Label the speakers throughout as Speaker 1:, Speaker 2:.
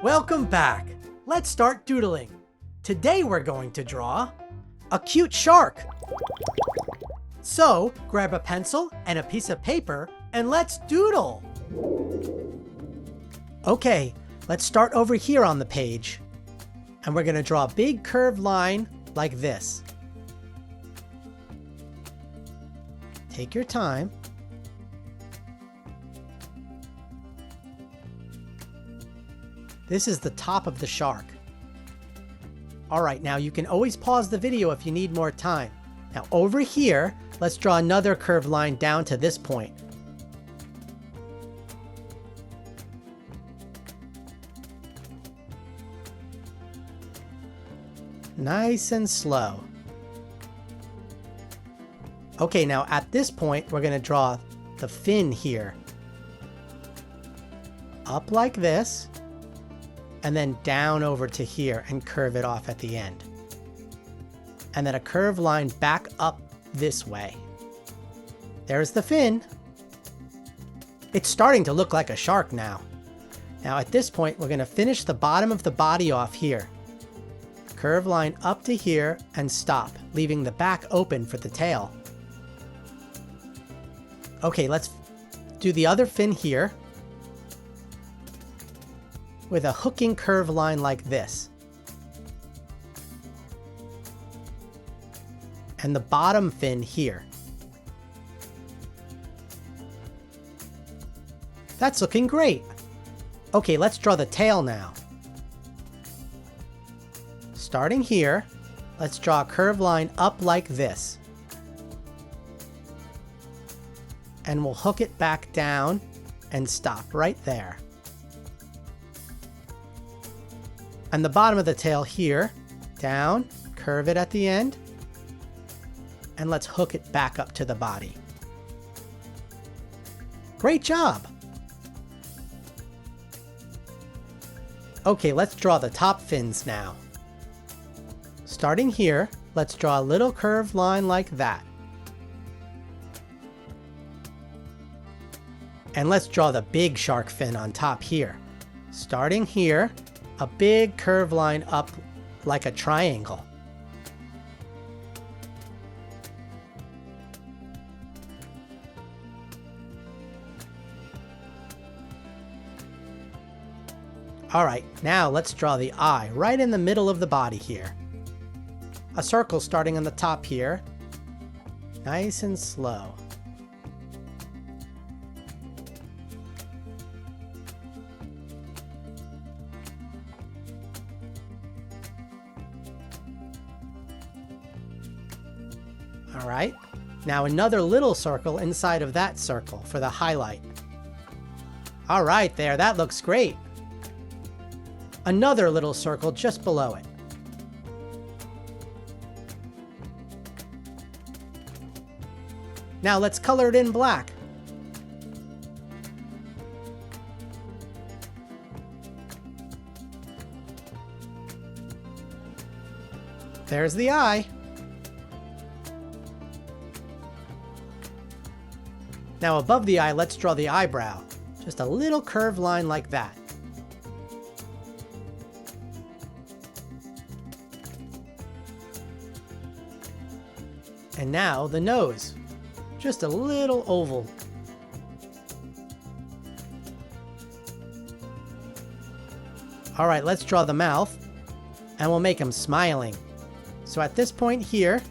Speaker 1: Welcome back. Let's start doodling. Today we're going to draw a cute shark. So grab a pencil and a piece of paper and let's doodle. Okay, let's start over here on the page. And we're going to draw a big curved line like this. Take your time. This is the top of the shark. All right, now you can always pause the video if you need more time. Now over here, let's draw another curved line down to this point. Nice and slow. Okay, now at this point, we're going to draw the fin here. Up like this. And then down over to here and curve it off at the end. And then a curved line back up this way. There's the fin. It's starting to look like a shark now. Now at this point, we're going to finish the bottom of the body off here. Curved line up to here and stop, leaving the back open for the tail. Okay, let's do the other fin here. With a hooking curved line like this. And the bottom fin here. That's looking great. Okay, let's draw the tail now. Starting here, let's draw a curved line up like this. And we'll hook it back down and stop right there. And the bottom of the tail here, down, curve it at the end, and let's hook it back up to the body. Great job! Okay, let's draw the top fins now. Starting here, let's draw a little curved line like that. And let's draw the big shark fin on top here. Starting here, a big curved line up like a triangle. All right, now let's draw the eye right in the middle of the body here. A circle starting on the top here. Nice and slow. All right, now another little circle inside of that circle for the highlight. All right, there, that looks great. Another little circle just below it. Now let's color it in black. There's the eye. Now above the eye, let's draw the eyebrow. Just a little curved line like that. And now the nose. Just a little oval. All right, let's draw the mouth. And we'll make him smiling. So at this point here,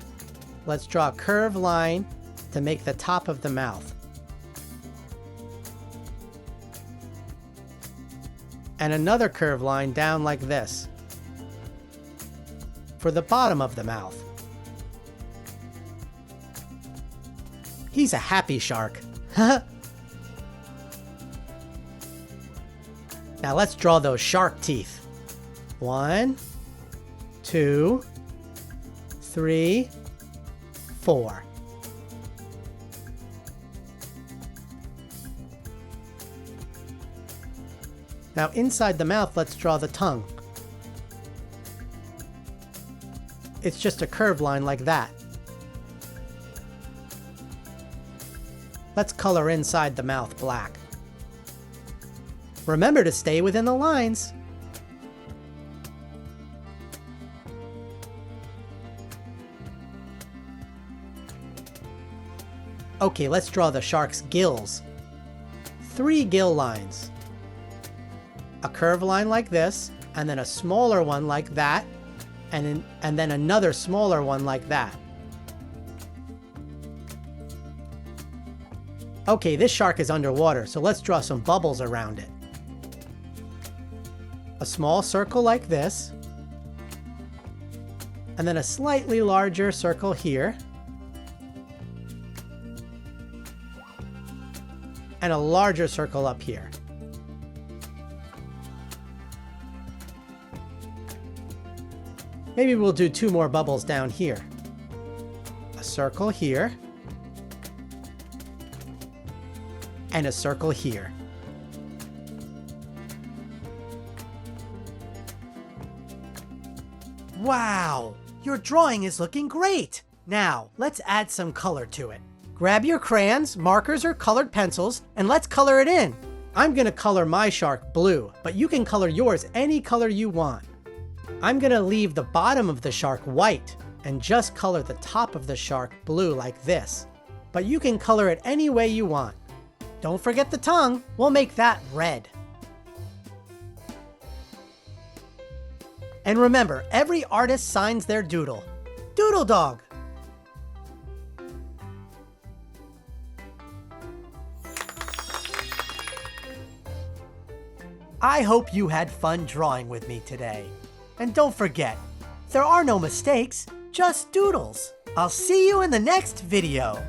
Speaker 1: let's draw a curved line to make the top of the mouth. And another curved line down like this for the bottom of the mouth. He's a happy shark. Now let's draw those shark teeth. 1, 2, 3, 4. Now inside the mouth, let's draw the tongue. It's just a curved line like that. Let's color inside the mouth black. Remember to stay within the lines. Okay, let's draw the shark's gills. 3 gill lines. A curved line like this, and then a smaller one like that, and then another smaller one like that. Okay, this shark is underwater, so let's draw some bubbles around it. A small circle like this, and then a slightly larger circle here, and a larger circle up here. Maybe we'll do 2 more bubbles down here. A circle here, and a circle here. Wow! Your drawing is looking great! Now, let's add some color to it. Grab your crayons, markers, or colored pencils, and let's color it in. I'm gonna color my shark blue, but you can color yours any color you want. I'm gonna leave the bottom of the shark white, and just color the top of the shark blue like this. But you can color it any way you want. Don't forget the tongue, we'll make that red. And remember, every artist signs their doodle. Doodle Dog! I hope you had fun drawing with me today. And don't forget, there are no mistakes, just doodles. I'll see you in the next video.